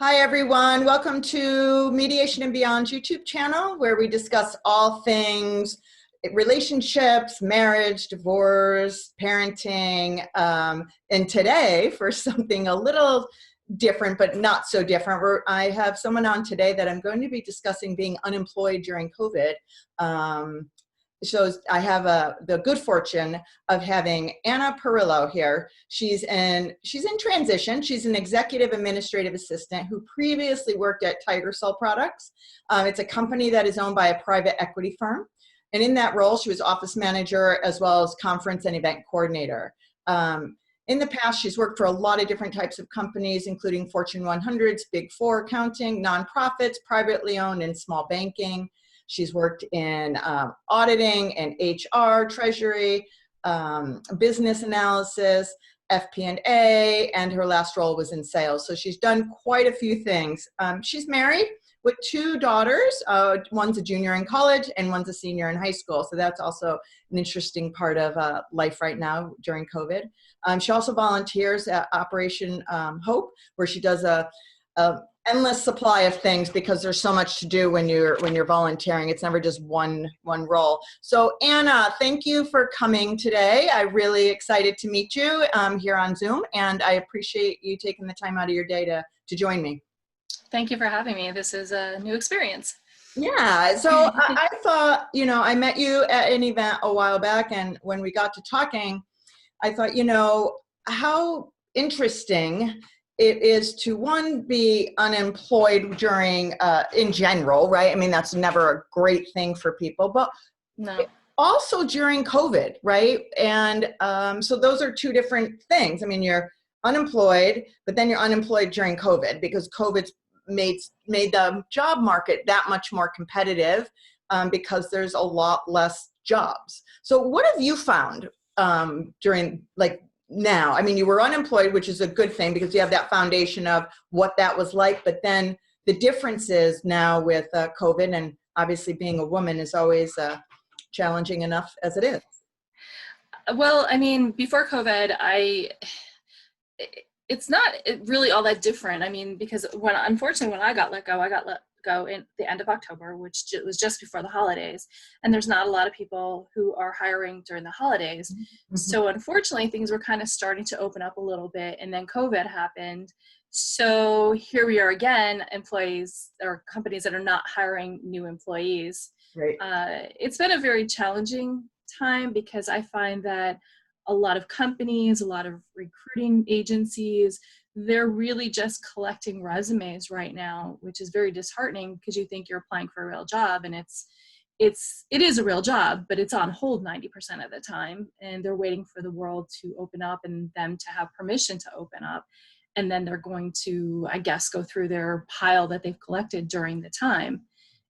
Hi, everyone. Welcome to Mediation and Beyond YouTube channel, where we discuss all things relationships, marriage, divorce, parenting. And today, for something a little different, but not so different, I have someone on today that I'm going to be discussing being unemployed during COVID. I have the good fortune of having Anna Perillo here. She's in transition. She's an executive administrative assistant who previously worked at Tiger Products. It's a company that is owned by a private equity firm. And in that role, she was office manager as well as conference and event coordinator. In the past, she's worked for a lot of different types of companies, including Fortune 100s, Big Four accounting, nonprofits, privately owned, and small banking. She's worked in auditing and HR, treasury, business analysis, FP&A, and her last role was in sales. So she's done quite a few things. She's married with two daughters. One's a junior in college and one's a senior in high school. So that's also an interesting part of life right now during COVID. She also volunteers at Operation Hope, where she does a endless supply of things because there's so much to do when you're volunteering. It's never just one role. So Anna, thank you for coming today. I'm really excited to meet you here on Zoom, and I appreciate you taking the time out of your day to join me. Thank you for having me. This is a new experience. Yeah, so I thought, I met you at an event a while back, and when we got to talking, I thought, how interesting it is to, one, be unemployed during, in general, right? I mean, that's never a great thing for people, but no. Also during COVID, right? And so those are two different things. I mean, you're unemployed, but then you're unemployed during COVID because COVID's made the job market that much more competitive because there's a lot less jobs. So what have you found during, now? I mean, you were unemployed, which is a good thing because you have that foundation of what that was like. But then the difference is now with COVID, and obviously being a woman is always challenging enough as it is. Well, I mean, before COVID, it's not really all that different. I mean, because unfortunately, when I got let go in the end of October, which was just before the holidays, and there's not a lot of people who are hiring during the holidays. Mm-hmm. So unfortunately, things were kind of starting to open up a little bit, and then COVID happened. So here we are again, employees or companies that are not hiring new employees. Right. It's been a very challenging time because I find that a lot of companies, a lot of recruiting agencies, they're really just collecting resumes right now, which is very disheartening because you think you're applying for a real job, and it is a real job, but it's on hold 90% of the time, and they're waiting for the world to open up and them to have permission to open up, and then they're going to, I guess, go through their pile that they've collected during the time,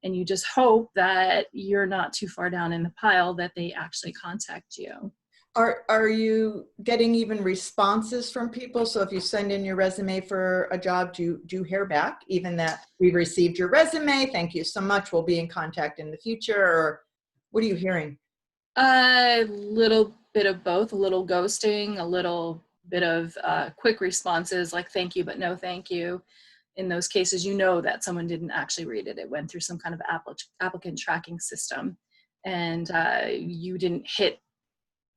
and you just hope that you're not too far down in the pile that they actually contact you. Are you getting even responses from people? So if you send in your resume for a job, do you hear back even that we've received your resume? Thank you so much. We'll be in contact in the future. Or what are you hearing? A little bit of both, a little ghosting, a little bit of quick responses like thank you, but no thank you. In those cases, that someone didn't actually read it. It went through some kind of applicant tracking system, and you didn't hit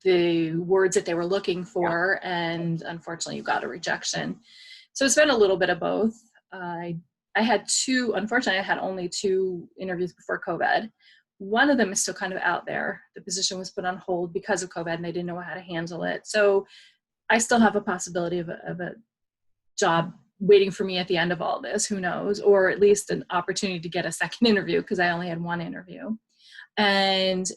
the words that they were looking for, and unfortunately you got a rejection. So it's been a little bit of both. I had only two interviews before COVID. One of them is still kind of out there. The position was put on hold because of COVID and they didn't know how to handle it. So I still have a possibility of a job waiting for me at the end of all this, who knows, or at least an opportunity to get a second interview because I only had one interview. And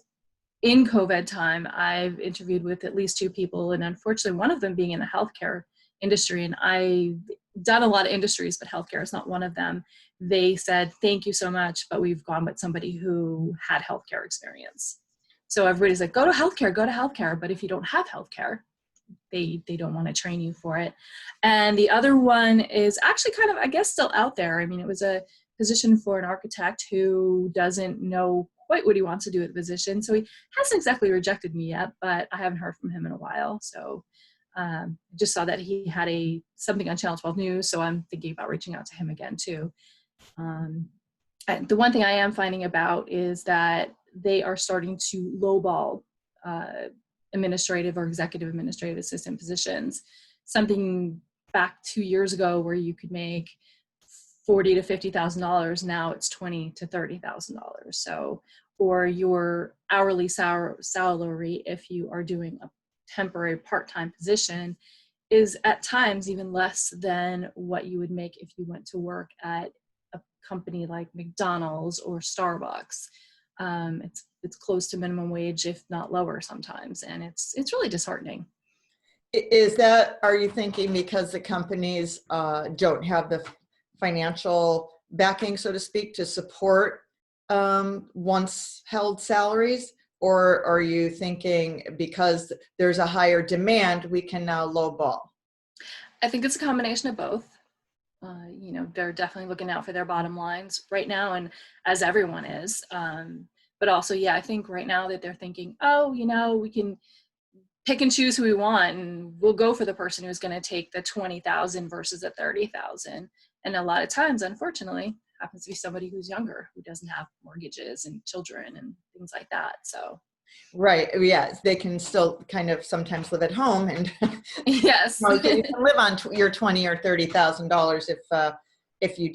in COVID time, I've interviewed with at least two people, and unfortunately, one of them being in the healthcare industry, and I've done a lot of industries, but healthcare is not one of them. They said, thank you so much, but we've gone with somebody who had healthcare experience. So everybody's like, go to healthcare, but if you don't have healthcare, they don't want to train you for it. And the other one is actually kind of, I guess, still out there. I mean, it was a position for an architect who doesn't know quite what he wants to do with the position. So he hasn't exactly rejected me yet, but I haven't heard from him in a while. So Just saw that he had something on Channel 12 News, so I'm thinking about reaching out to him again too. The one thing I am finding about is that they are starting to lowball administrative or executive administrative assistant positions. Something back 2 years ago where you could make $40,000 to $50,000, now it's $20,000 to $30,000. So, or your hourly salary, if you are doing a temporary part-time position, is at times even less than what you would make if you went to work at a company like McDonald's or Starbucks. It's close to minimum wage, if not lower sometimes, and it's really disheartening. Are you thinking because the companies don't have the financial backing, so to speak, to support once held salaries? Or are you thinking because there's a higher demand, we can now lowball? I think it's a combination of both. They're definitely looking out for their bottom lines right now, and as everyone is. But also, yeah, I think right now that they're thinking, oh, we can pick and choose who we want, and we'll go for the person who's going to take the 20,000 versus the 30,000. And a lot of times, unfortunately, happens to be somebody who's younger, who doesn't have mortgages and children and things like that. So. Right. Yeah. They can still kind of sometimes live at home, and yes, you can live on your $20,000 or $30,000 if you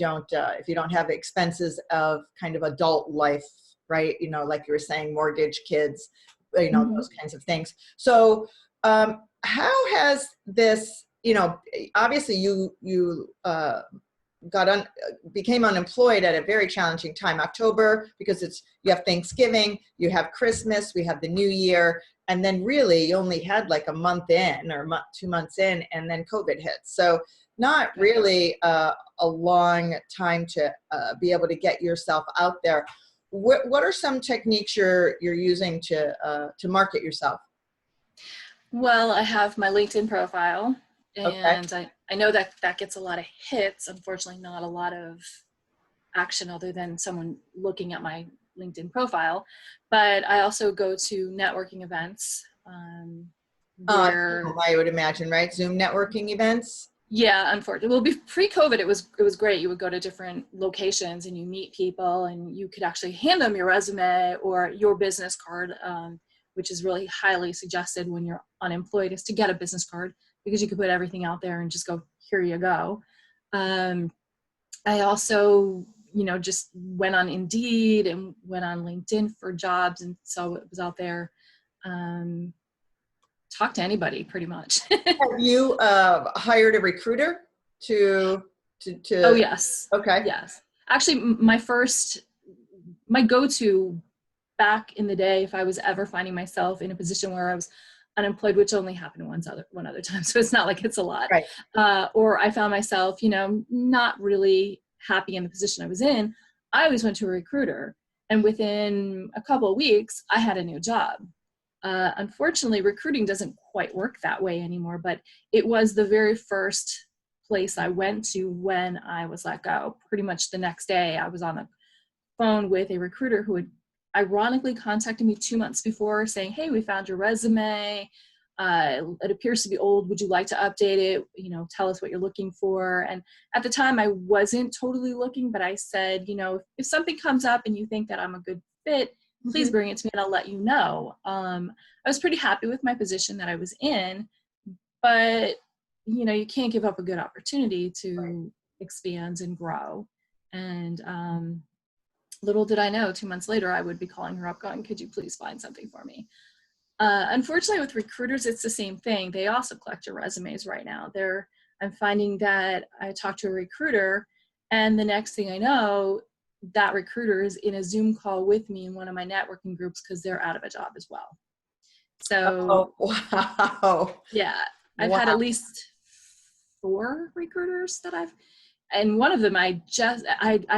don't have expenses of kind of adult life, right? Like you were saying, mortgage, kids, those kinds of things. So, how has this? Obviously, you became unemployed at a very challenging time, October, because you have Thanksgiving, you have Christmas, we have the New Year, and then really you only had like a month in or 2 months in, and then COVID hits. So not really a long time to be able to get yourself out there. What are some techniques you're using to market yourself? Well, I have my LinkedIn profile, and Okay. I know that gets a lot of hits. Unfortunately, not a lot of action other than someone looking at my LinkedIn profile. But I also go to networking events. Where I would imagine, right? Zoom networking events. Yeah, unfortunately. Well, pre-COVID, it was great. You would go to different locations and you meet people, and you could actually hand them your resume or your business card, which is really highly suggested when you're unemployed, is to get a business card, because you could put everything out there and just go, here you go. I also, just went on Indeed and went on LinkedIn for jobs, and so it was out there. Talk to anybody, pretty much. Have you hired a recruiter to? Oh, yes. Okay. Yes. Actually, my go-to back in the day, if I was ever finding myself in a position where I was unemployed, which only happened one other time, so it's not like it's a lot, right. Or I found myself, not really happy in the position I was in, I always went to a recruiter, and within a couple of weeks, I had a new job. Unfortunately, recruiting doesn't quite work that way anymore, but it was the very first place I went to when I was let go. Pretty much the next day, I was on the phone with a recruiter who had ironically contacted me 2 months before saying, hey, we found your resume. It appears to be old. Would you like to update it? Tell us what you're looking for. And at the time, I wasn't totally looking, but I said, if something comes up and you think that I'm a good fit, please bring it to me and I'll let you know. I was pretty happy with my position that I was in, but you can't give up a good opportunity to expand and grow. And little did I know, 2 months later, I would be calling her up going, could you please find something for me? Unfortunately, with recruiters, it's the same thing. They also collect your resumes right now. I'm finding that I talk to a recruiter, and the next thing I know, that recruiter is in a Zoom call with me in one of my networking groups because they're out of a job as well. So, wow. Yeah, I've had at least 4 recruiters and one of them I'd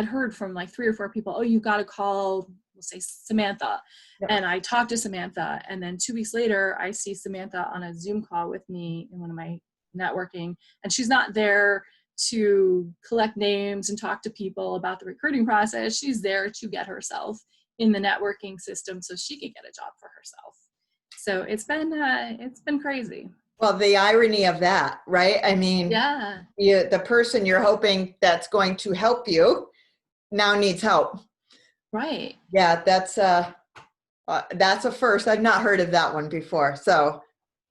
heard from like 3 or 4 people, oh, you got to call, we'll say Samantha. Yeah. And I talked to Samantha, and then 2 weeks later, I see Samantha on a Zoom call with me in one of my networking, and she's not there to collect names and talk to people about the recruiting process. She's there to get herself in the networking system so she could get a job for herself. So it's been crazy. Well, the irony of that, right? I mean, Yeah, the person you're hoping that's going to help you now needs help. right. Yeah, that's a first. I've not heard of that one before. So,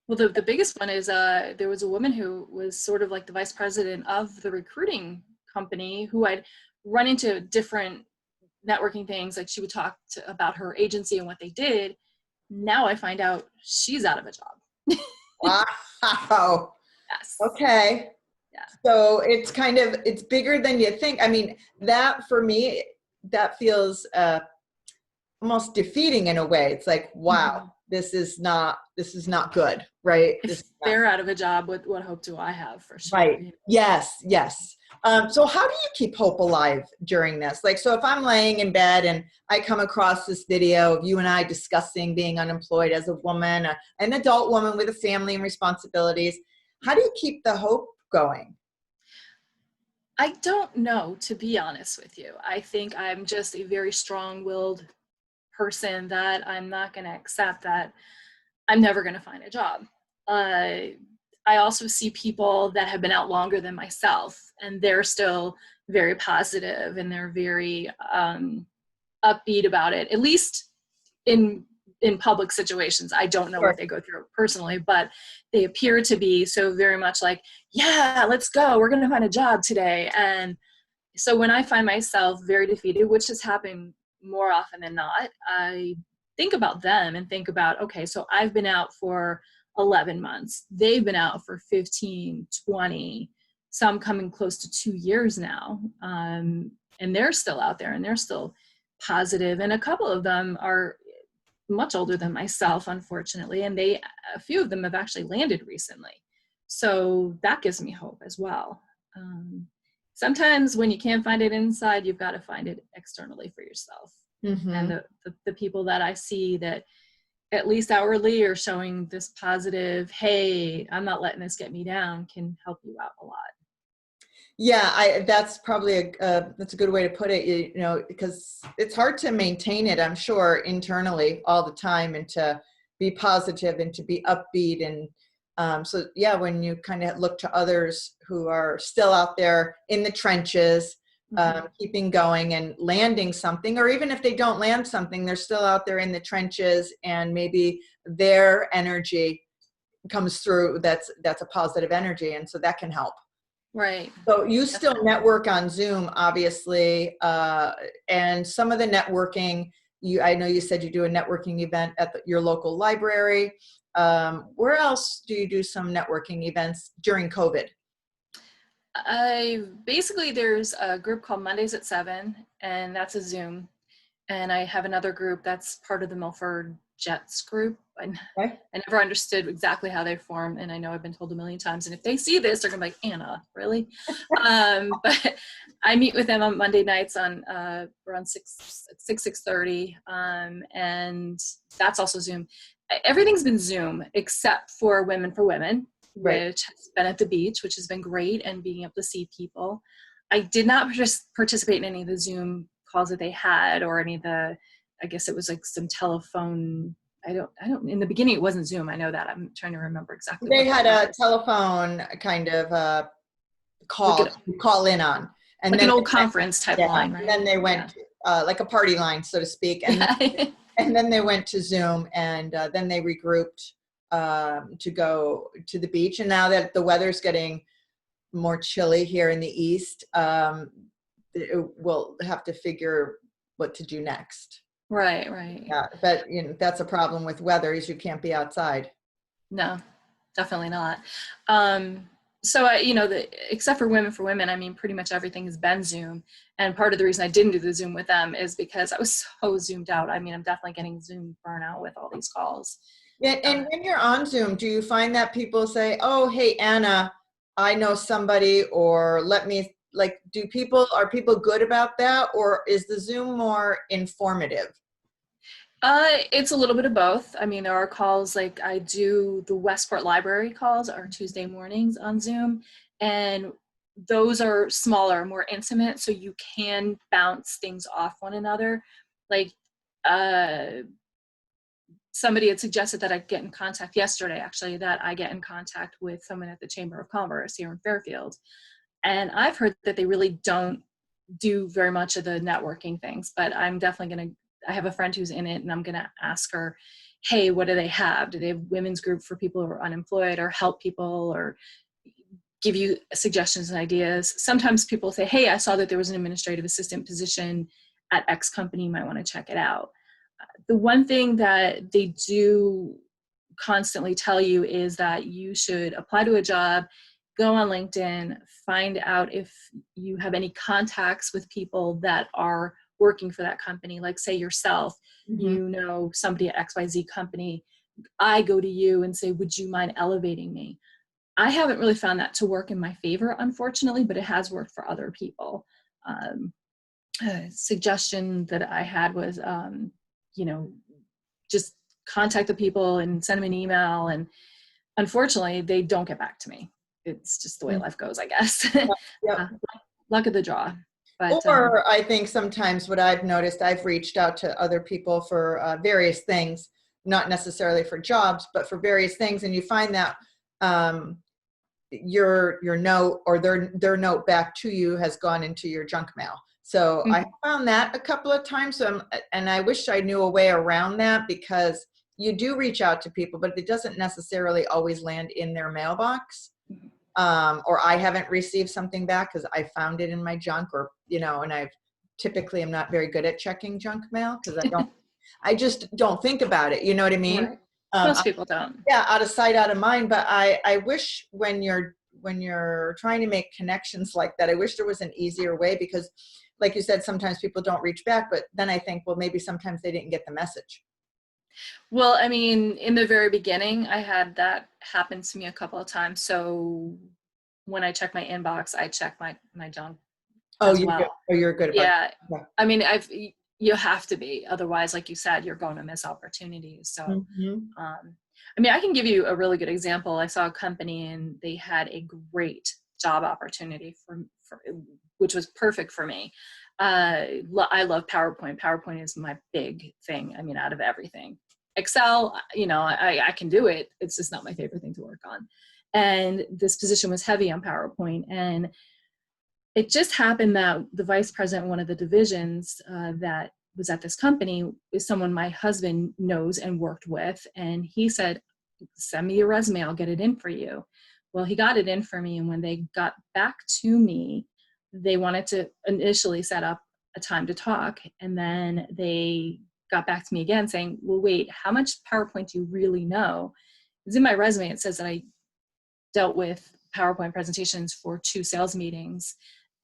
Well, the biggest one is there was a woman who was sort of like the vice president of the recruiting company who I'd run into different networking things. Like she would talk about her agency and what they did. Now I find out she's out of a job. wow. Yes. Okay. Yeah. So it's bigger than you think. I mean, that for me, that feels almost defeating in a way. It's like, wow, Mhm. this is not good, right? This If is not they're out of a job, what hope do I have for sure? right. Yes, yes. So how do you keep hope alive during this? Like, so if I'm laying in bed and I come across this video of you and I discussing being unemployed as a woman, an adult woman with a family and responsibilities, how do you keep the hope going? I don't know, to be honest with you. I think I'm just a very strong-willed person that I'm not going to accept that I'm never going to find a job. Uh, I also see people that have been out longer than myself, and they're still very positive and they're very upbeat about it. At least in public situations. I don't know Sure. what they go through personally, but they appear to be so very much like, yeah, let's go. We're going to find a job today. And so when I find myself very defeated, which has happened more often than not, I think about them and think about, okay, so I've been out for 11 months. They've been out for 15, 20, some coming close to 2 years now. And they're still out there and they're still positive. And a couple of them are much older than myself, unfortunately, and a few of them have actually landed recently. So that gives me hope as well. Um, Sometimes when you can't find it inside, you've got to find it externally for yourself. And Mm-hmm. the people that I see that at least outwardly are showing this positive, hey, I'm not letting this get me down, can help you out a lot. Yeah, that's probably that's a good way to put it. You know, because it's hard to maintain it, I'm sure, internally all the time, and to be positive and to be upbeat. And so, yeah, when you kind of look to others who are still out there in the trenches, Mhm. keeping going and landing something, or even if they don't land something, they're still out there in the trenches, and maybe their energy comes through. That's a positive energy, and so that can help. Right. So you still Definitely. network on Zoom, obviously, and some of the networking. I know you said you do a networking event at your local library. Where else do you do some networking events during COVID? Basically, there's a group called Mondays at 7, and that's a Zoom. And I have another group that's part of the Milford Jets group. Okay. I never understood exactly how they form, and I know I've been told a million times. And if they see this, they're gonna be like, Anna, really? But I meet with them on Monday nights on around 6:30, and that's also Zoom. Everything's been Zoom except for Women for Women, Right. which has been at the beach, which has been great, and being able to see people. I did not participate in any of the Zoom calls that they had, or any of the, I guess it was like some telephone. In the beginning it wasn't Zoom. I know that. I'm trying to remember exactly They what that had a was. telephone kind of Like call to call in on, and an then old conference type yeah, line, and then right? they Yeah. went to, like a party line, so to speak, Yeah. and then they went to Zoom, and then they regrouped to go to the beach. And now that the weather's getting more chilly here in the east, we'll have to figure what to do next. Right, right. Yeah, but that's a problem with weather, is you can't be outside. No, definitely not. So except for Women for Women, I mean, pretty much everything has been Zoom. And part of the reason I didn't do the Zoom with them is because I was so Zoomed out. I mean, I'm definitely getting Zoom burnout with all these calls. Yeah, and when you're on Zoom, do you find that people say, "Oh, hey, Anna, I know somebody," or "Let me," like, are people good about that, or is the Zoom more informative? It's a little bit of both. I mean, there are calls, like I do the Westport Library calls are Tuesday mornings on Zoom, and those are smaller, more intimate, so you can bounce things off one another. Like, uh, somebody had suggested that I get in contact yesterday, actually, that I get in contact with someone at the Chamber of Commerce here in Fairfield. And I've heard that they really don't do very much of the networking things, but I'm definitely going to, I have a friend who's in it, and I'm going to ask her, hey, what do they have? Do they have women's group for people who are unemployed, or help people, or give you suggestions and ideas? Sometimes people say, hey, I saw that there was an administrative assistant position at X company, you might want to check it out. The one thing that they do constantly tell you is that you should apply to a job, go on LinkedIn, find out if you have any contacts with people that are working for that company. Like, say yourself, you know somebody at XYZ company, I go to you and say, would you mind elevating me? I haven't really found that to work in my favor, unfortunately, but it has worked for other people. A suggestion that I had was, just contact the people and send them an email. And unfortunately, they don't get back to me. It's just the way life goes, I guess. Yep. Luck of the draw. But, or I think sometimes what I've noticed, I've reached out to other people for various things, not necessarily for jobs, but for various things. And you find that your note or their note back to you has gone into your junk mail. So I found that a couple of times. And I wish I knew a way around that, because you do reach out to people, but it doesn't necessarily always land in their mailbox. Or I haven't received something back because I found it in my junk, or, and I typically am not very good at checking junk mail because I just don't think about it. You know what I mean? right. Most people don't. Yeah. Out of sight, out of mind. But I wish when you're trying to make connections like that, I wish there was an easier way, because like you said, sometimes people don't reach back, but then I think, well, maybe sometimes they didn't get the message. Well, I mean, in the very beginning, I had that happen to me a couple of times. So when I check my inbox, I check my junk as well. You're good about Yeah. it. Yeah. I mean, you have to be. Otherwise, like you said, you're going to miss opportunities. So, I mean, I can give you a really good example. I saw a company and they had a great job opportunity for which was perfect for me. I love PowerPoint. PowerPoint is my big thing. I mean, out of everything. Excel, I can do it. It's just not my favorite thing to work on. And this position was heavy on PowerPoint. And it just happened that the vice president of one of the divisions that was at this company is someone my husband knows and worked with. And he said, send me your resume, I'll get it in for you. Well, he got it in for me. And when they got back to me, they wanted to initially set up a time to talk. And then they got back to me again saying, well, wait, how much PowerPoint do you really know? It's in my resume. It says that I dealt with PowerPoint presentations for 2 sales meetings.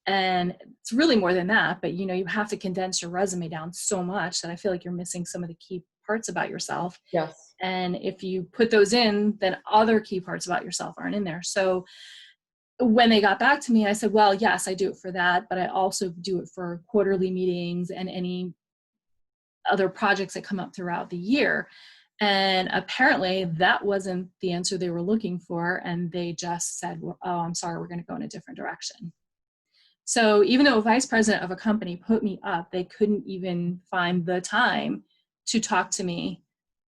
And it's really more than that, but you have to condense your resume down so much that I feel like you're missing some of the key parts about yourself. Yes. And if you put those in, then other key parts about yourself aren't in there. So when they got back to me, I said, well, yes, I do it for that, but I also do it for quarterly meetings and any other projects that come up throughout the year. And apparently that wasn't the answer they were looking for. And they just said, well, oh, I'm sorry, we're going to go in a different direction. So even though a vice president of a company put me up, they couldn't even find the time to talk to me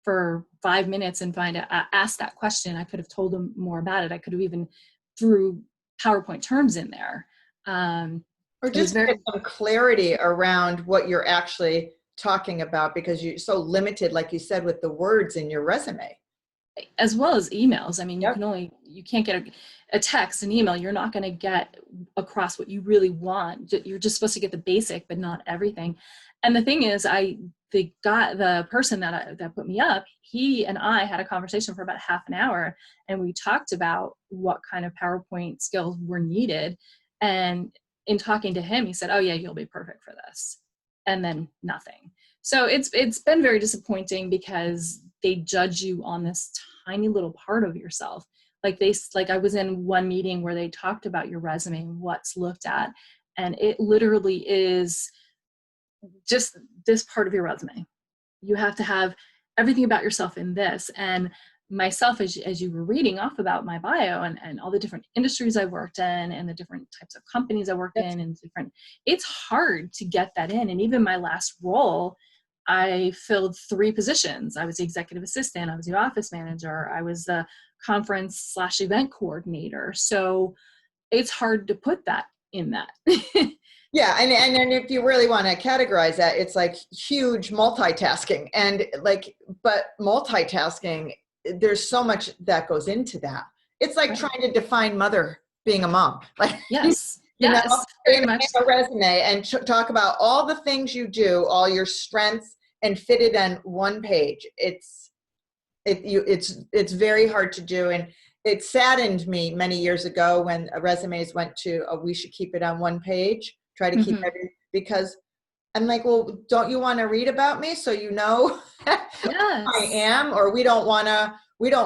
for 5 minutes and ask that question. I could have told them more about it. I could have even threw PowerPoint terms in there. Or just get some clarity around what you're actually talking about, because you're so limited, like you said, with the words in your resume. As well as emails. I mean, you can't get a text, an email. You're not going to get across what you really want. You're just supposed to get the basic, but not everything. And the thing is, the person that put me up, he and I had a conversation for about half an hour, and we talked about what kind of PowerPoint skills were needed. And in talking to him, he said, oh yeah, you'll be perfect for this. And then nothing. So it's been very disappointing, because they judge you on this tiny little part of yourself. Like I was in one meeting where they talked about your resume and what's looked at, and it literally is just this part of your resume. You have to have everything about yourself in this. And myself, as you were reading off about my bio and all the different industries I worked in and the different types of companies I worked in, and it's hard to get that in. And even my last role, I filled 3 positions. I was the executive assistant, I was the office manager, I was the conference/event coordinator. So it's hard to put that in that. Yeah, and then if you really want to categorize that, it's like huge multitasking, and like, but multitasking, there's so much that goes into that. It's like Right. trying to define being a mom. Like, Yes, you know, yes, very in much a resume and talk about all the things you do, all your strengths, and fit it on one page. It's very hard to do, and it saddened me many years ago when resumes went to, oh, we should keep it on one page, try to keep so. everything, because I'm like, well, don't you want to read about me so you know who I Yes. am? Or we don't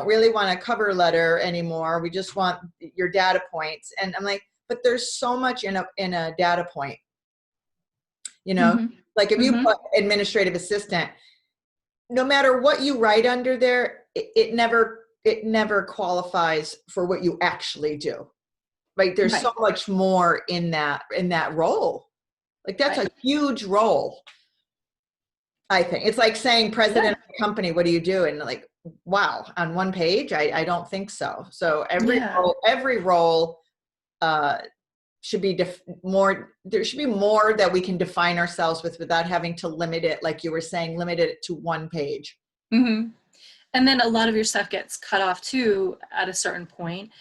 really want a cover letter anymore. We just want your data points. And I'm like, but there's so much in a data point, you know, Mm-hmm. like if you Mm-hmm. put administrative assistant, no matter what you write under there, it never qualifies for what you actually do. Right? There's so Right. much more in that role. Like that's Right. a huge role. I think it's like saying Yeah. president of the company, what do you do? And like, wow, on one page, I don't think so. So Yeah. every role should be more. There should be more that we can define ourselves with without having to limit it, like you were saying, limit it to one page. Mm-hmm. And then a lot of your stuff gets cut off too at a certain point.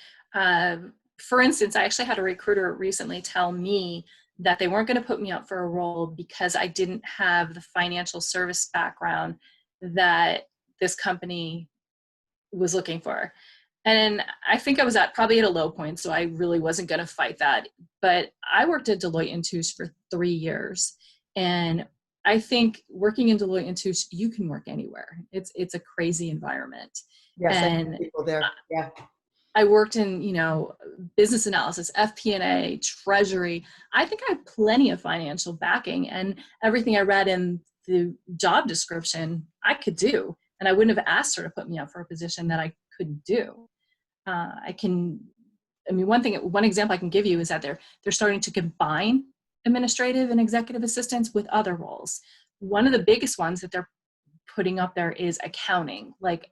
For instance, I actually had a recruiter recently tell me that they weren't going to put me up for a role because I didn't have the financial service background that this company was looking for. And I think I was probably at a low point, so I really wasn't going to fight that. But I worked at Deloitte & Touche for 3 years, and I think working in Deloitte & Touche, you can work anywhere. It's a crazy environment. Yes, I know And people there. Yeah. I worked in, business analysis, FP&A, treasury. I think I have plenty of financial backing, and everything I read in the job description, I could do. And I wouldn't have asked her to put me up for a position that I couldn't do. One example I can give you is that they're starting to combine administrative and executive assistants with other roles. One of the biggest ones that they're putting up there is accounting, like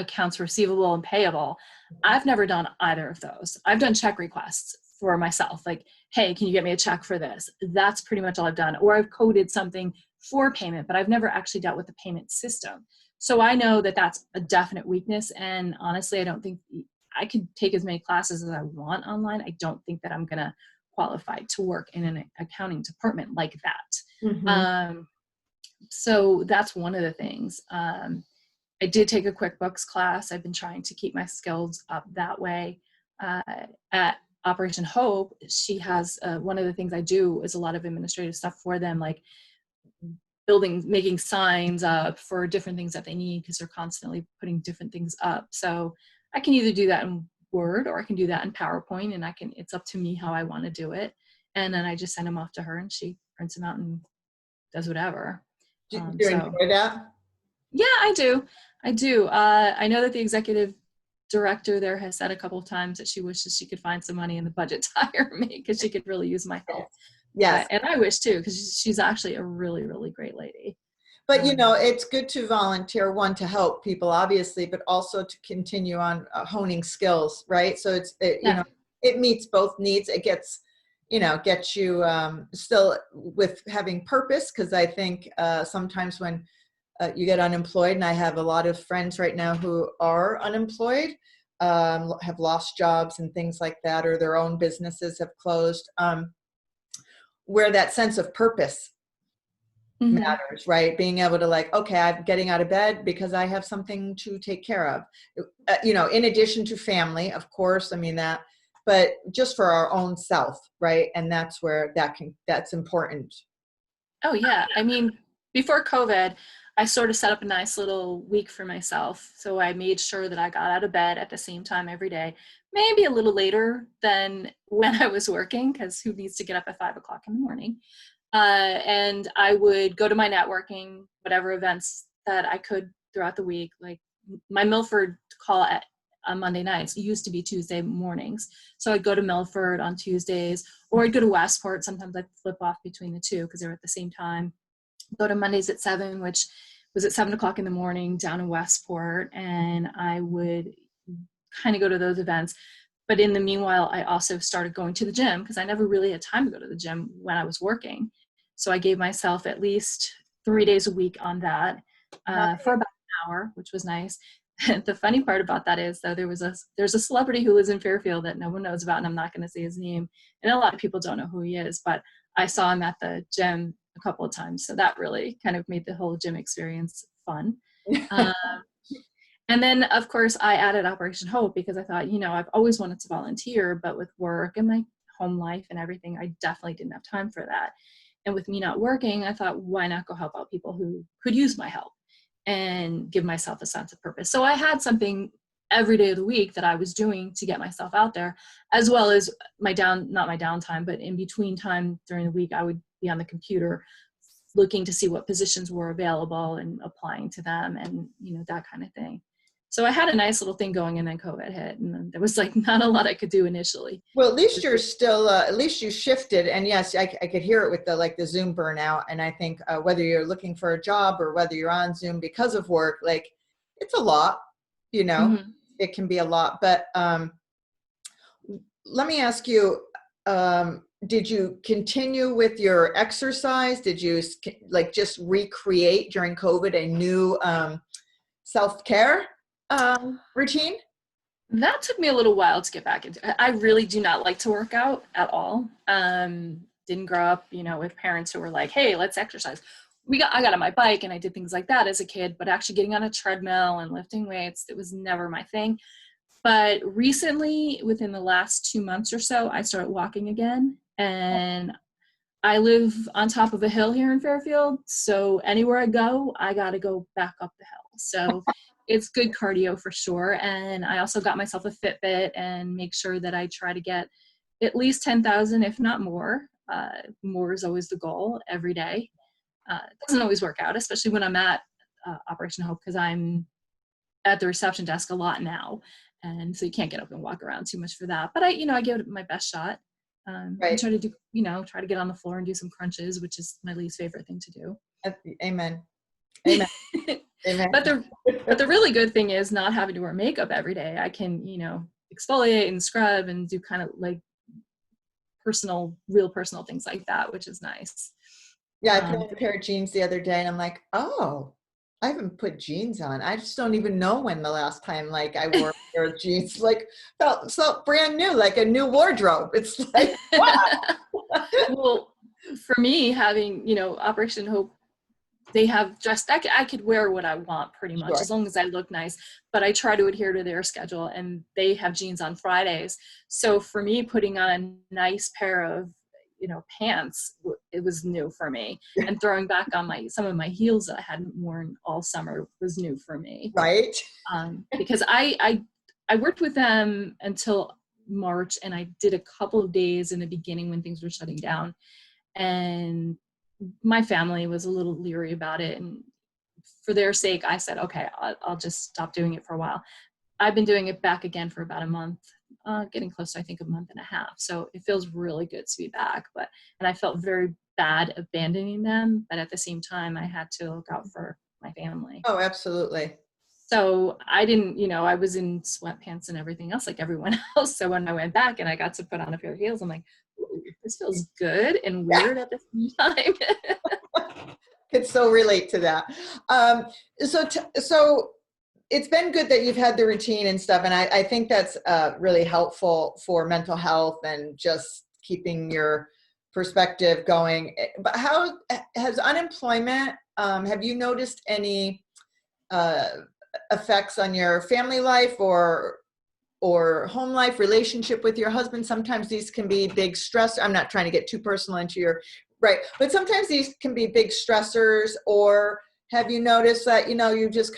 accounts receivable and payable. I've never done either of those. I've done check requests for myself, like, hey, can you get me a check for this? That's pretty much all I've done. Or I've coded something for payment, but I've never actually dealt with the payment system. So I know that that's a definite weakness. And honestly, I don't think I could take as many classes as I want online. I don't think that I'm going to qualify to work in an accounting department like that. Mm-hmm. So that's one of the things. I did take a QuickBooks class. I've been trying to keep my skills up that way. At Operation Hope, she has one of the things I do is a lot of administrative stuff for them, like making signs up for different things that they need, because they're constantly putting different things up. So I can either do that in Word or I can do that in PowerPoint, and it's up to me how I want to do it. And then I just send them off to her and she prints them out and does whatever. Do you enjoy that? Yeah, I do. I know that the executive director there has said a couple of times that she wishes she could find some money in the budget to hire me, because she could really use my help. Yes. And I wish too, because she's actually a really, really great lady. But it's good to volunteer, one, to help people, obviously, but also to continue on honing skills, right? So it meets both needs. It gets you still with having purpose, because I think sometimes when you get unemployed, and I have a lot of friends right now who are unemployed, have lost jobs and things like that, or their own businesses have closed, where that sense of purpose matters, right? Being able to, like, okay, I'm getting out of bed because I have something to take care of, in addition to family, of course, but just for our own self, right? And that's where that's important. Oh yeah. Before COVID, I sort of set up a nice little week for myself. So I made sure that I got out of bed at the same time every day, maybe a little later than when I was working, because who needs to get up at 5 o'clock in the morning? And I would go to my networking, whatever events that I could throughout the week. Like my Milford call on Monday nights used to be Tuesday mornings. So I'd go to Milford on Tuesdays, or I'd go to Westport. Sometimes I'd flip off between the two because they were at the same time. go to Mondays at 7, which was at 7 o'clock in the morning down in Westport. And I would kind of go to those events. But in the meanwhile, I also started going to the gym because I never really had time to go to the gym when I was working. So I gave myself at least 3 days a week on that for about an hour, which was nice. The funny part about that is, though, there's a celebrity who lives in Fairfield that no one knows about, and I'm not going to say his name. And a lot of people don't know who he is, but I saw him at the gym a couple of times. So that really kind of made the whole gym experience fun. And then, of course, I added Operation Hope because I thought, I've always wanted to volunteer, but with work and my home life and everything, I definitely didn't have time for that. And with me not working, I thought, why not go help out people who could use my help and give myself a sense of purpose? So I had something every day of the week that I was doing to get myself out there, as well as not my downtime, but in between time during the week, I would be on the computer looking to see what positions were available and applying to them and, that kind of thing. So I had a nice little thing going, and then COVID hit, and then there was not a lot I could do initially. Well, at least you're still, at least you shifted. And yes, I could hear it with the Zoom burnout. And I think whether you're looking for a job or whether you're on Zoom because of work, it's a lot, Mm-hmm. It can be a lot. But let me ask you, did you continue with your exercise? Did you just recreate during COVID a new self-care routine? That took me a little while to get back into. I really do not like to work out at all. Didn't grow up, with parents who were like, hey, let's exercise. I got on my bike and I did things like that as a kid, but actually getting on a treadmill and lifting weights, it was never my thing. But recently, within the last 2 months or so, I started walking again. And I live on top of a hill here in Fairfield. So anywhere I go, I got to go back up the hill. So it's good cardio for sure. And I also got myself a Fitbit and make sure that I try to get at least 10,000, if not more. More is always the goal every day. It doesn't always work out, especially when I'm at Operation Hope, because I'm at the reception desk a lot now. And so you can't get up and walk around too much for that. But I give it my best shot. Right. And try to do, try to get on the floor and do some crunches, which is my least favorite thing to do. Amen. Amen. Amen. But the really good thing is not having to wear makeup every day. I can, exfoliate and scrub and do kind of real personal things like that, which is nice. Yeah, I put on a pair of jeans the other day and I'm like, oh, I haven't put jeans on. I just don't even know when the last time I wore a pair of jeans, felt brand new, like a new wardrobe. It's like, wow. Well, for me, having, Operation Hope, they have dressed, I could wear what I want pretty much, Sure. as long as I look nice, but I try to adhere to their schedule, and they have jeans on Fridays. So for me, putting on a nice pair of pants, it was new for me. And throwing back on some of my heels that I hadn't worn all summer was new for me. Right. Because I worked with them until March, and I did a couple of days in the beginning when things were shutting down, and my family was a little leery about it. And for their sake, I said, okay, I'll just stop doing it for a while. I've been doing it back again for about a month. Getting close to, I think, a month and a half. So it feels really good to be back. And I felt very bad abandoning them, but at the same time, I had to look out for my family. Oh, absolutely. So I didn't, I was in sweatpants and everything else like everyone else. So when I went back and I got to put on a pair of heels, I'm like, ooh, this feels good and weird at the same time. Could so relate to that. So it's been good that you've had the routine and stuff. And I think that's really helpful for mental health and just keeping your perspective going. But how has unemployment, have you noticed any effects on your family life or home life, relationship with your husband? Sometimes these can be big stress. I'm not trying to get too personal into your, right. But sometimes these can be big stressors. Or have you noticed that, you just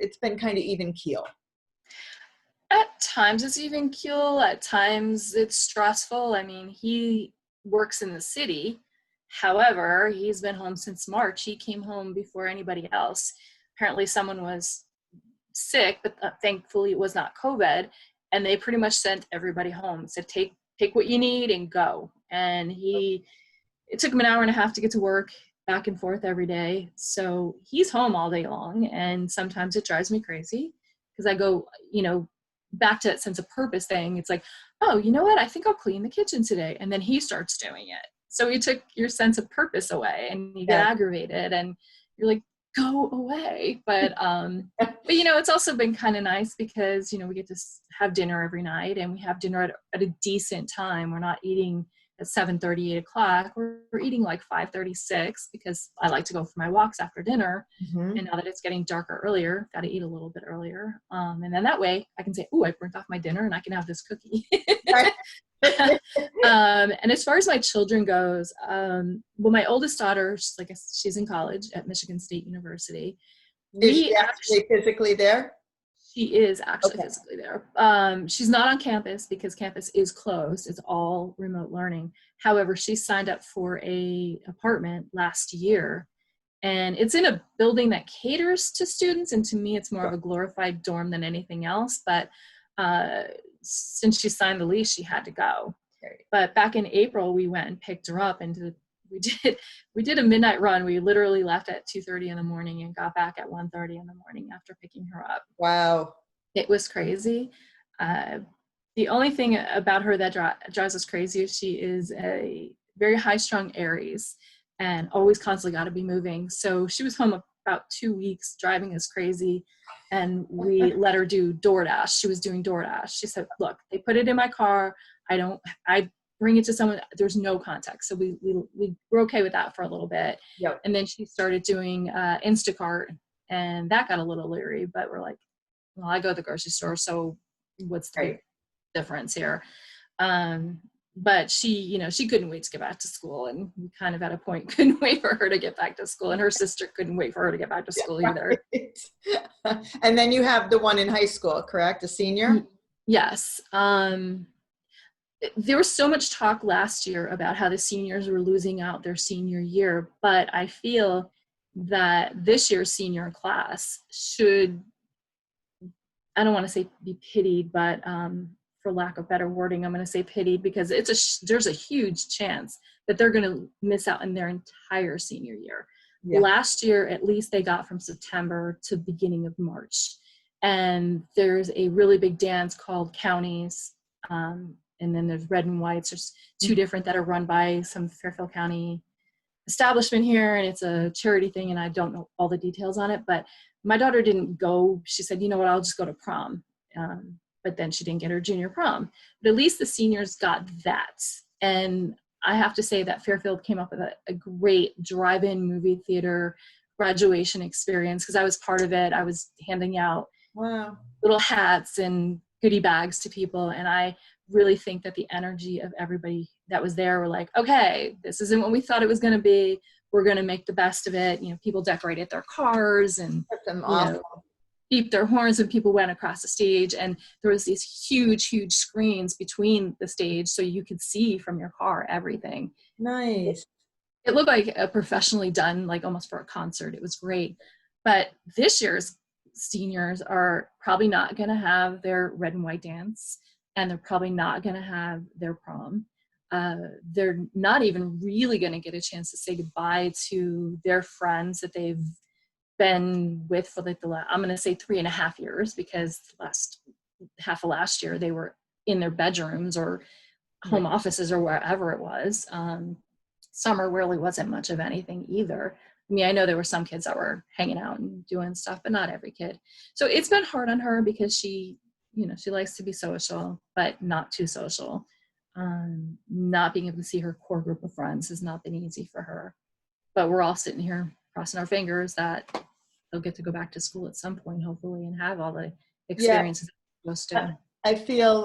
it's been kind of even keel? At times it's even keel. At times it's stressful. I mean, he works in the city. However, he's been home since March. He came home before anybody else. Apparently someone was sick, but thankfully it was not COVID. And they pretty much sent everybody home. Said, take what you need and go. And it took him an hour and a half to get to work. back and forth every day. So he's home all day long. And sometimes it drives me crazy because I go, back to that sense of purpose thing. It's like, oh, you know what? I think I'll clean the kitchen today. And then he starts doing it. So you took your sense of purpose away and you get aggravated and you're like, go away. But it's also been kind of nice because, we get to have dinner every night and we have dinner at a decent time. We're not eating at 7:30, 8 o'clock. We're eating like 5:30, 6 because I like to go for my walks after dinner. Mm-hmm. And now that it's getting darker earlier, got to eat a little bit earlier. And then that way I can say, oh, I burnt off my dinner and I can have this cookie. Right. And as far as my children goes, my oldest daughter, she's in college at Michigan State University. Is she actually physically there? She is actually physically there. She's not on campus because campus is closed. It's all remote learning. However, she signed up for a apartment last year, and it's in a building that caters to students. And to me, it's more of a glorified dorm than anything else. But since she signed the lease, she had to go. Right. But back in April, we went and picked her up, and we did a midnight run. We literally left at 2:30 in the morning and got back at 1:30 in the morning after picking her up. Wow. It was crazy. The only thing about her that drives us crazy is she is a very high-strung Aries and always constantly got to be moving. So she was home about 2 weeks, driving us crazy, and we let her do DoorDash. She was doing DoorDash. She said, look, they put it in my car. I bring it to someone, there's no context. So we were okay with that for a little bit. Yep. And then she started doing Instacart, and that got a little leery, but we're like, well, I go to the grocery store, so what's the difference here? But she couldn't wait to get back to school, and we kind of at a point couldn't wait for her to get back to school, and her sister couldn't wait for her to get back to school either. And then you have the one in high school, correct? A senior? Yes. There was so much talk last year about how the seniors were losing out their senior year, but I feel that this year's senior class should, I don't want to say be pitied, but for lack of better wording, I'm going to say pitied because there's a huge chance that they're going to miss out on their entire senior year. Yeah. Last year, at least they got from September to beginning of March. And there's a really big dance called Counties. And then there's Red and Whites. There's two different that are run by some Fairfield County establishment here. And it's a charity thing. And I don't know all the details on it, but my daughter didn't go. She said, you know what, I'll just go to prom. But then she didn't get her junior prom. But at least the seniors got that. And I have to say that Fairfield came up with a great drive-in movie theater graduation experience because I was part of it. I was handing out little hats and goodie bags to people. And I really think that the energy of everybody that was there were like, okay, this isn't what we thought it was going to be. We're going to make the best of it. People decorated their cars and beeped their horns when people went across the stage. And there was these huge, huge screens between the stage so you could see from your car everything. Nice. It looked like a professionally done, like almost for a concert. It was great. But this year's seniors are probably not going to have their red and white dance, and they're probably not going to have their prom. They're not even really going to get a chance to say goodbye to their friends that they've been with for like I'm going to say 3.5 years, because last half of last year they were in their bedrooms or home offices or wherever it was. Summer really wasn't much of anything either. I mean, I know there were some kids that were hanging out and doing stuff, but not every kid. So it's been hard on her because she likes to be social, but not too social. Not being able to see her core group of friends has not been easy for her. But we're all sitting here crossing our fingers that they'll get to go back to school at some point, hopefully, and have all the experiences they're supposed to. I feel,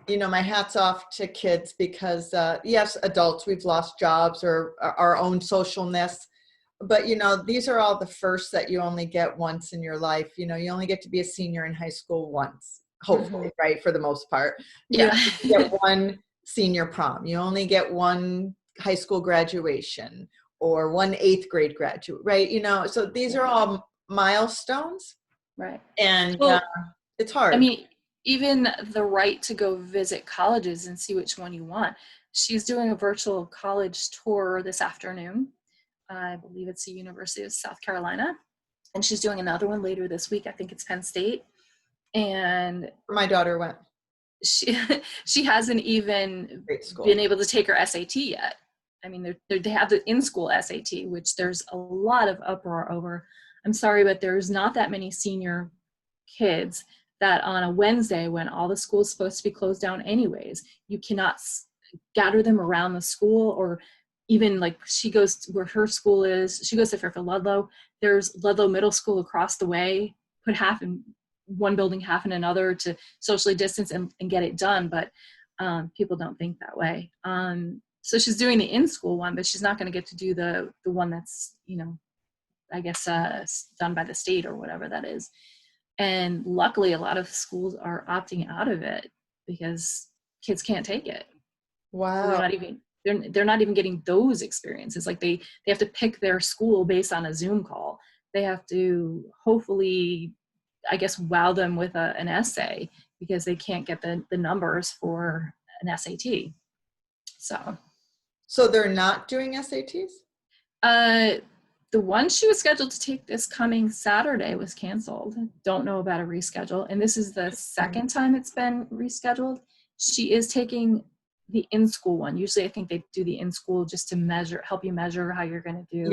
my hat's off to kids because, yes, adults, we've lost jobs or our own socialness. But, these are all the firsts that you only get once in your life. You only get to be a senior in high school once, hopefully, right, for the most part. You get one senior prom. You only get one high school graduation or one 8th grade graduate, right? So these are all milestones. Right. And it's hard. I mean, even the right to go visit colleges and see which one you want. She's doing a virtual college tour this afternoon. I believe it's the University of South Carolina. And she's doing another one later this week. I think it's Penn State. And My daughter went. she she hasn't even been able to take her SAT yet. I mean, they have the in-school SAT, which there's a lot of uproar over. I'm sorry, but there's not that many senior kids that on a Wednesday, when all the school's supposed to be closed down anyways, you cannot gather them around the school. Or even like, she goes where her school is, she goes to Fairfield Ludlow. There's Ludlow Middle School across the way, put half in one building, half in another to socially distance and get it done. But people don't think that way. So she's doing the in-school one, but she's not going to get to do the one that's, I guess done by the state or whatever that is. And luckily, a lot of schools are opting out of it because kids can't take it. Wow. So they're not even getting those experiences. Like they have to pick their school based on a Zoom call. They have to hopefully, I guess, wow them with an essay because they can't get the numbers for an SAT. So they're not doing SATs? The one she was scheduled to take this coming Saturday was canceled. Don't know about a reschedule. And this is the second time it's been rescheduled. She is taking the in-school one. Usually I think they do the in-school just to help you measure how you're going to do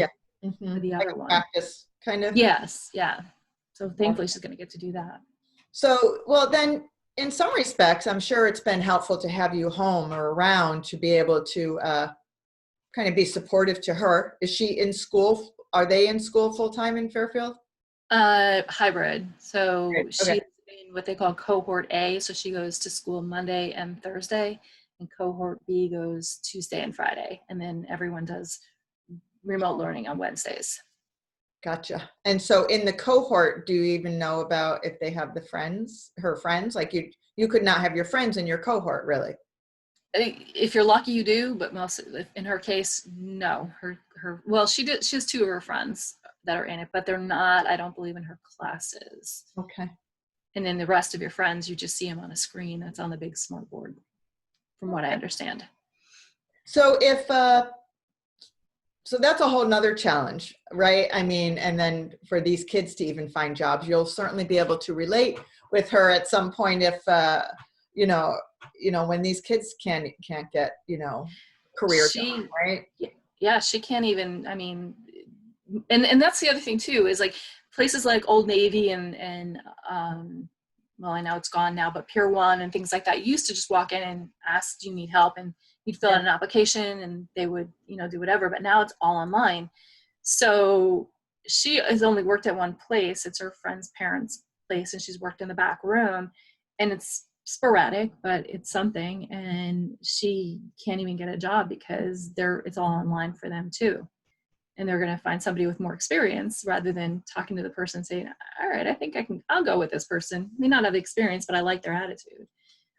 for the other one. Practice, kind of? Yes, yeah. So thankfully she's going to get to do that. So, well then, in some respects, I'm sure it's been helpful to have you home or around to be able to kind of be supportive to her. Is she in school? Are they in school full-time in Fairfield? Hybrid. So she's in what they call cohort A. So she goes to school Monday and Thursday, and cohort B goes Tuesday and Friday. And then everyone does remote learning on Wednesdays. Gotcha. And so in the cohort, do you even know about if they have her friends? Like you could not have your friends in your cohort, really? If you're lucky, you do, but most in her case, no. Well, she has two of her friends that are in it, but they're not, I don't believe, in her classes. Okay. And then the rest of your friends, you just see them on a screen that's on the big smart board, from what I understand. So so that's a whole nother challenge, right? I mean, and then for these kids to even find jobs, you'll certainly be able to relate with her at some point if, when these kids can't get, career jobs, right? Yeah, she can't even, I mean, and that's the other thing too, is like places like Old Navy and well, I know it's gone now, but Pier 1 and things like that used to just walk in and ask, do you need help? And you'd fill out an application and they would, do whatever, but now it's all online. So she has only worked at one place. It's her friend's parents' place, and she's worked in the back room, and it's sporadic, but it's something. And she can't even get a job because it's all online for them too. And they're going to find somebody with more experience rather than talking to the person saying, all right, I think I'll go with this person. May not have experience, but I like their attitude.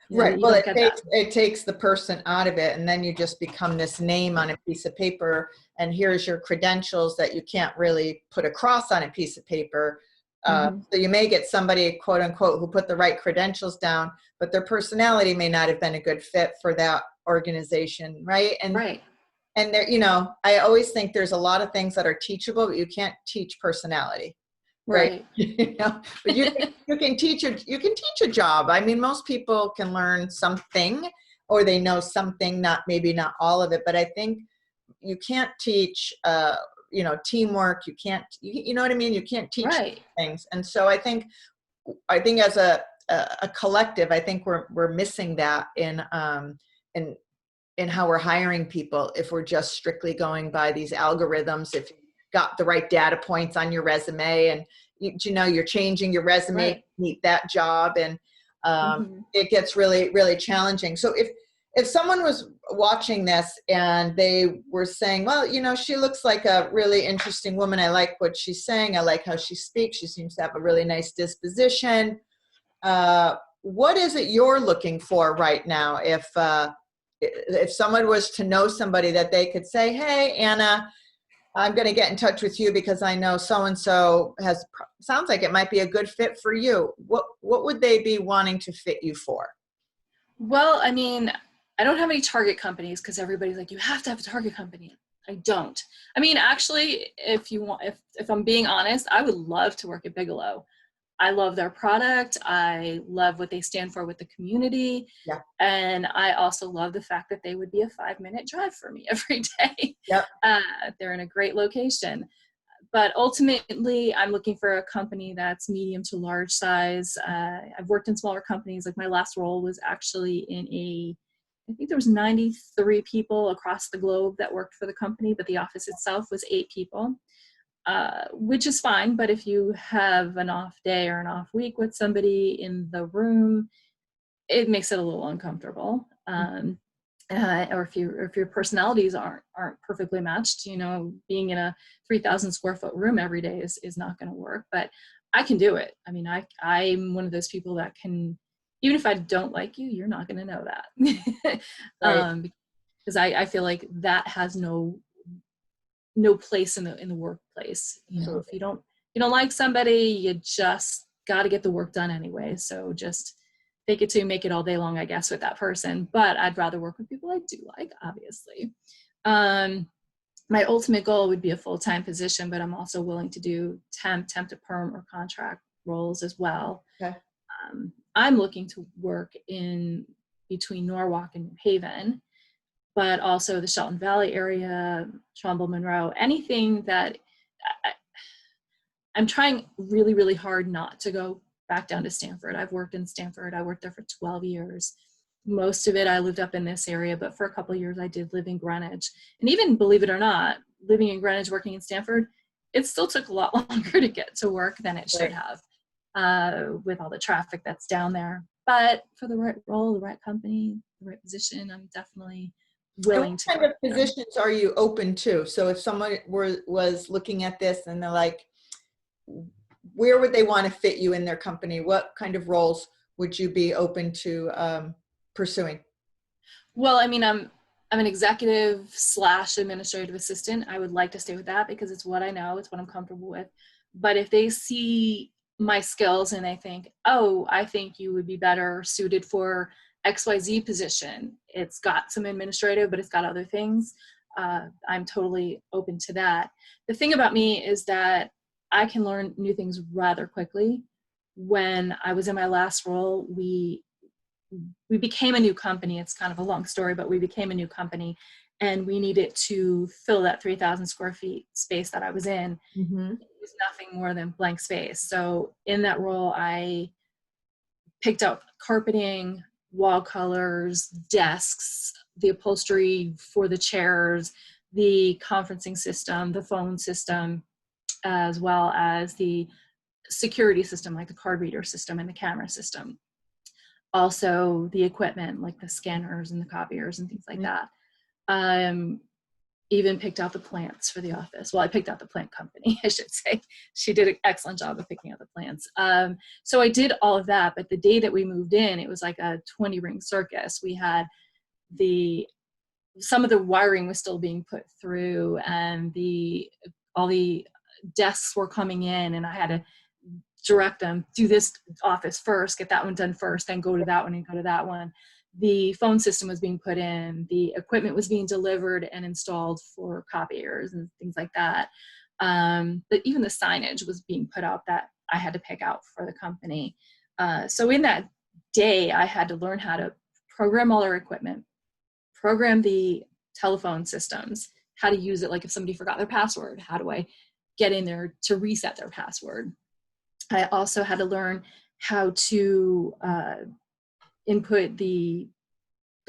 Right. Well, it takes the person out of it, and then you just become this name on a piece of paper, and here's your credentials that you can't really put across on a piece of paper. So you may get somebody, quote unquote, who put the right credentials down, but their personality may not have been a good fit for that organization. Right. And there, I always think there's a lot of things that are teachable, but you can't teach personality. Right. But you can teach a job. I mean, most people can learn something, or they know something, maybe not all of it, but I think you can't teach, teamwork. You can't, you know what I mean? You can't teach things. And so I think as a collective, I think we're missing that in how we're hiring people. If we're just strictly going by these algorithms, if you got the right data points on your resume, and you're changing your resume to meet that job, and it gets really, really challenging. So if someone was watching this and they were saying, well, she looks like a really interesting woman. I like what she's saying. I like how she speaks. She seems to have a really nice disposition. What is it you're looking for right now? If someone was to know somebody that they could say, hey, Anna, I'm going to get in touch with you because I know so-and-so sounds like it might be a good fit for you. What would they be wanting to fit you for? Well, I mean, I don't have any target companies because everybody's like, you have to have a target company. I don't. I mean, actually, if you want, if I'm being honest, I would love to work at Bigelow. I love their product. I love what they stand for with the community. Yeah. And I also love the fact that they would be a 5-minute drive for me every day. Yep. They're in a great location. But ultimately, I'm looking for a company that's medium to large size. I've worked in smaller companies. Like my last role was actually in I think there was 93 people across the globe that worked for the company, but the office itself was 8 people. Which is fine, but if you have an off day or an off week with somebody in the room, it makes it a little uncomfortable. Or if your personalities aren't perfectly matched, being in a 3,000 square foot room every day is not going to work. But I can do it. I mean, I'm one of those people that can, even if I don't like you, you're not going to know that. Right. Because I feel like that has no place in the workplace. If you don't like somebody, you just got to get the work done anyway. So just fake it till you make it all day long, I guess, with that person. But I'd rather work with people I do like, obviously. My ultimate goal would be a full-time position, but I'm also willing to do temp to perm or contract roles as well. Okay. I'm looking to work in between Norwalk and New Haven, but also the Shelton Valley area, Trumbull, Monroe, anything that I'm trying really, really hard not to go back down to Stanford. I've worked in Stanford. I worked there for 12 years. Most of it, I lived up in this area, but for a couple of years, I did live in Greenwich. And even, believe it or not, living in Greenwich, working in Stanford, it still took a lot longer to get to work than it should have, with all the traffic that's down there. But for the right role, the right company, the right position, I'm definitely willing to. What kind of positions are you open to? So if someone was looking at this and they're like, where would they want to fit you in their company? What kind of roles would you be open to pursuing? Well, I mean, I'm an executive / administrative assistant. I would like to stay with that because it's what I know, it's what I'm comfortable with. But if they see my skills and they think, oh, I think you would be better suited for XYZ position, it's got some administrative, but it's got other things, I'm totally open to that. The thing about me is that I can learn new things rather quickly. When I was in my last role, we became a new company. It's kind of a long story, but we became a new company and we needed to fill that 3,000 square feet space that I was in. Mm-hmm. It was nothing more than blank space. So in that role, I picked up carpeting, wall colors, desks, the upholstery for the chairs, the conferencing system, the phone system, as well as the security system, like the card reader system and the camera system. Also the equipment, like the scanners and the copiers and things like that. Even picked out the plants for the office. Well, I picked out the plant company, I should say. She did an excellent job of picking out the plants. So I did all of that, but the day that we moved in, it was like a 20-ring circus. We had some of the wiring was still being put through and all the desks were coming in and I had to direct them, do this office first, get that one done first, then go to that one and go to that one. The phone system was being put in, the equipment was being delivered and installed for copiers and things like that. But even the signage was being put out that I had to pick out for the company. So in that day, I had to learn how to program all our equipment, program the telephone systems, how to use it. Like if somebody forgot their password, how do I get in there to reset their password? I also had to learn how to input the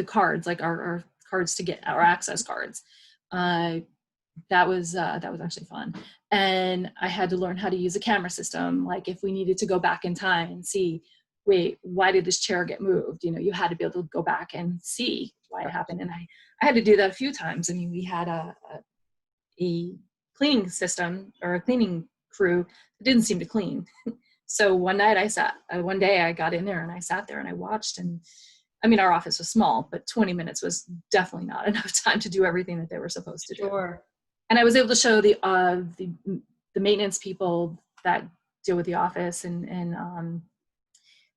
cards, like our cards to get our access cards. That was actually fun. And I had to learn how to use a camera system. Like if we needed to go back in time and see, wait, why did this chair get moved? You had to be able to go back and see why it happened. And I had to do that a few times. I mean, we had a cleaning system or a cleaning crew that didn't seem to clean. So one day I got in there and I sat there and I watched, and I mean, our office was small, but 20 minutes was definitely not enough time to do everything that they were supposed to do. Sure. And I was able to show the maintenance people that deal with the office and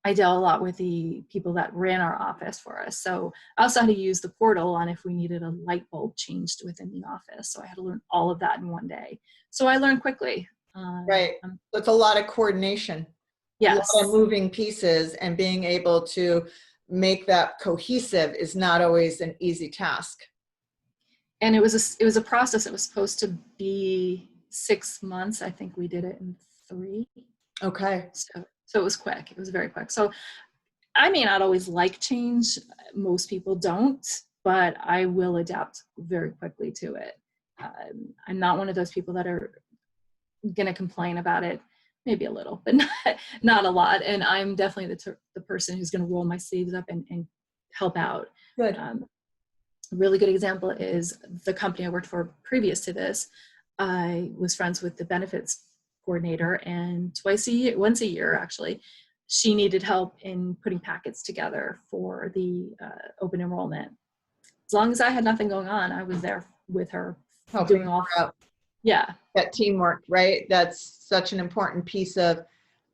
I dealt a lot with the people that ran our office for us. So I also had to use the portal on if we needed a light bulb changed within the office. So I had to learn all of that in one day. So I learned quickly. Right. So it's a lot of coordination, Yes. a lot of moving pieces, and being able to make that cohesive is not always an easy task. And it was a process. It was supposed to be 6 months. I think we did it in 3. Okay. So it was quick. It was very quick. So I may not always like change. Most people don't, but I will adapt very quickly to it. I'm not one of those people that are going to complain about it, maybe a little, but not a lot. And I'm definitely the person who's going to roll my sleeves up and help out. Good. A really good example is the company I worked for previous to this. I was friends with the benefits coordinator, and once a year actually, she needed help in putting packets together for the open enrollment. As long as I had nothing going on, I was there with her, Helping doing all. her out. Yeah. That teamwork, right? That's such an important piece of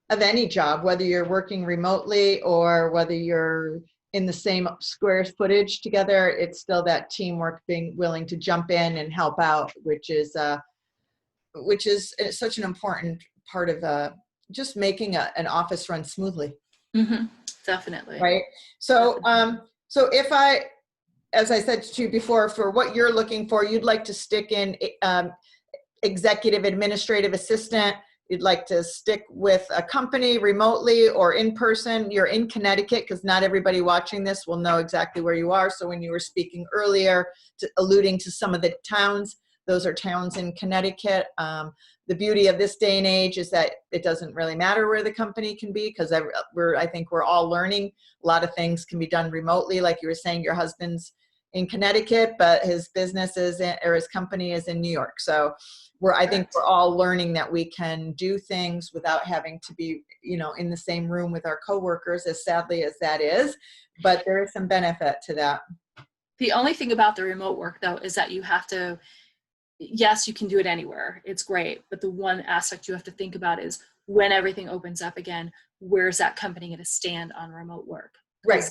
any job, whether you're working remotely or whether you're in the same square footage together. It's still that teamwork, being willing to jump in and help out, which is such an important part of just making an office run smoothly. Mm-hmm. Definitely. Right. So, so if as I said to you before, for what you're looking for, you'd like to stick in executive administrative assistant. You'd like to stick with a company remotely or in person. You're in Connecticut, because not everybody watching this will know exactly where you are. So when you were speaking earlier, alluding to some of the towns, those are towns in Connecticut. The beauty of this day and age is that it doesn't really matter where the company can be, because I think we're all learning a lot of things can be done remotely. Like you were saying, your husband's in Connecticut, but his business or his company is in New York. So I think we're all learning that we can do things without having to be, in the same room with our coworkers, as sadly as that is, but there is some benefit to that. The only thing about the remote work, though, is that you have to, yes, you can do it anywhere. It's great. But the one aspect you have to think about is when everything opens up again, where's that company going to stand on remote work? Right.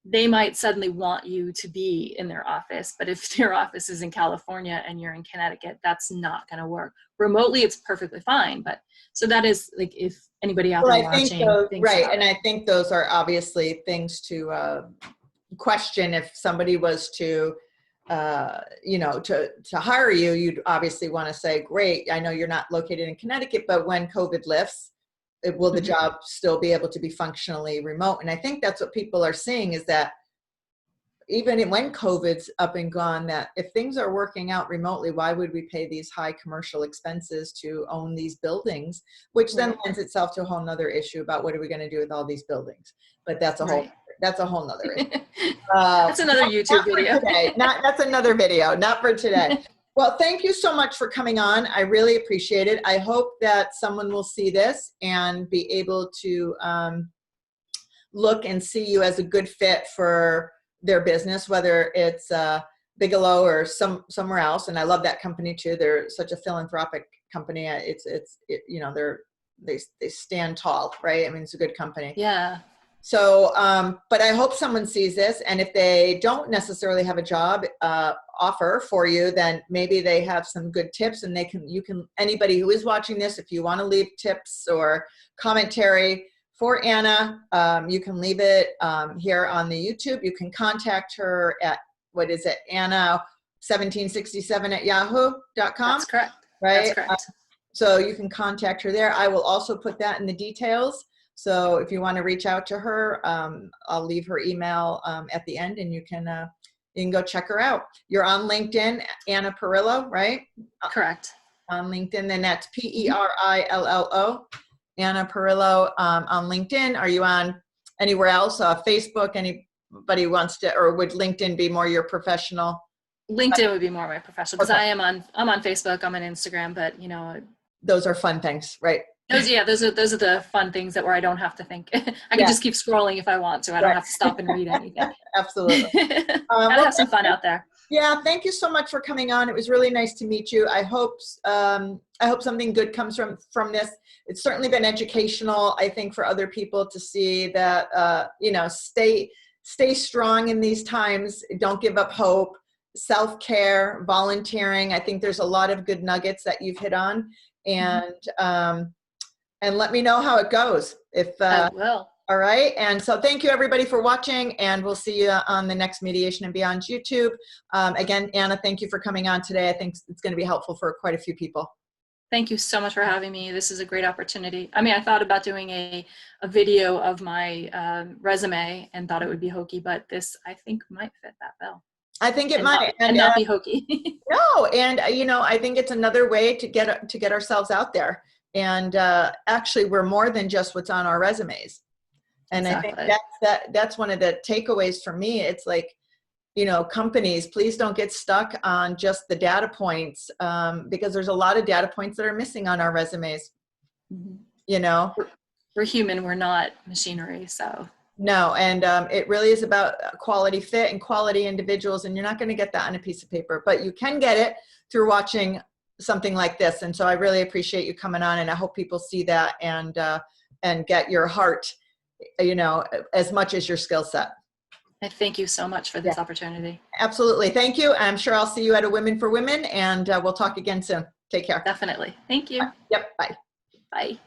They might suddenly want you to be in their office, but if their office is in California and you're in Connecticut, that's not going to work. Remotely, it's perfectly fine. But so that is, like, if anybody out there watching. Right. And I think those are obviously things to question. If somebody was to hire you, you'd obviously want to say, great, I know you're not located in Connecticut, but when COVID lifts, will the job still be able to be functionally remote? And I think that's what people are seeing, is that even when COVID's up and gone, that if things are working out remotely, why would we pay these high commercial expenses to own these buildings, which then lends itself to a whole nother issue about what are we going to do with all these buildings. But that's a whole nother issue. That's another YouTube video. That's another video, not for today. Well, thank you so much for coming on. I really appreciate it. I hope that someone will see this and be able to look and see you as a good fit for their business, whether it's Bigelow or somewhere else. And I love that company too. They're such a philanthropic company. They stand tall, right? I mean, it's a good company. Yeah. So, but I hope someone sees this, and if they don't necessarily have a job offer for you, then maybe they have some good tips, and anybody who is watching this, if you want to leave tips or commentary for Anna, you can leave it here on the YouTube. You can contact her at, what is it, Anna1767@yahoo.com. That's correct. Right? That's correct. So you can contact her there. I will also put that in the details. So if you want to reach out to her, I'll leave her email at the end, and you can go check her out. You're on LinkedIn, Anna Perillo, right? Correct. On LinkedIn, then that's Perillo, Anna Perillo on LinkedIn. Are you on anywhere else? Facebook? Anybody wants to, or would LinkedIn be more your professional? LinkedIn would be more my professional, because I'm on Facebook, I'm on Instagram, but those are fun things, right? Those are the fun things where I don't have to think. I can just keep scrolling if I want to. I don't have to stop and read anything. Absolutely. Gotta have some fun out there. Yeah, thank you so much for coming on. It was really nice to meet you. I hope something good comes from this. It's certainly been educational, I think, for other people to see that stay strong in these times. Don't give up hope. Self-care, volunteering. I think there's a lot of good nuggets that you've hit on, and let me know how it goes. If I will. All right. And so thank you everybody for watching, and we'll see you on the next Mediation and Beyond YouTube. Again, Anna, thank you for coming on today. I think it's going to be helpful for quite a few people. Thank you so much for having me. This is a great opportunity. I mean, I thought about doing a video of my resume and thought it would be hokey, but this, I think, might fit that bill. I think it might. And not be hokey. No, and I think it's another way to get ourselves out there. And actually, we're more than just what's on our resumes. And exactly. I think that's one of the takeaways for me. It's like, companies, please don't get stuck on just the data points, because there's a lot of data points that are missing on our resumes. We're human, we're not machinery, so. No, and it really is about quality fit and quality individuals, and you're not going to get that on a piece of paper, but you can get it through watching something like this. And so I really appreciate you coming on, and I hope people see that and get your heart, as much as your skill set. I thank you so much for this opportunity. Absolutely. Thank you. I'm sure I'll see you at a Women for Women, and we'll talk again soon. Take care. Definitely. Thank you. Yep. Bye. Bye.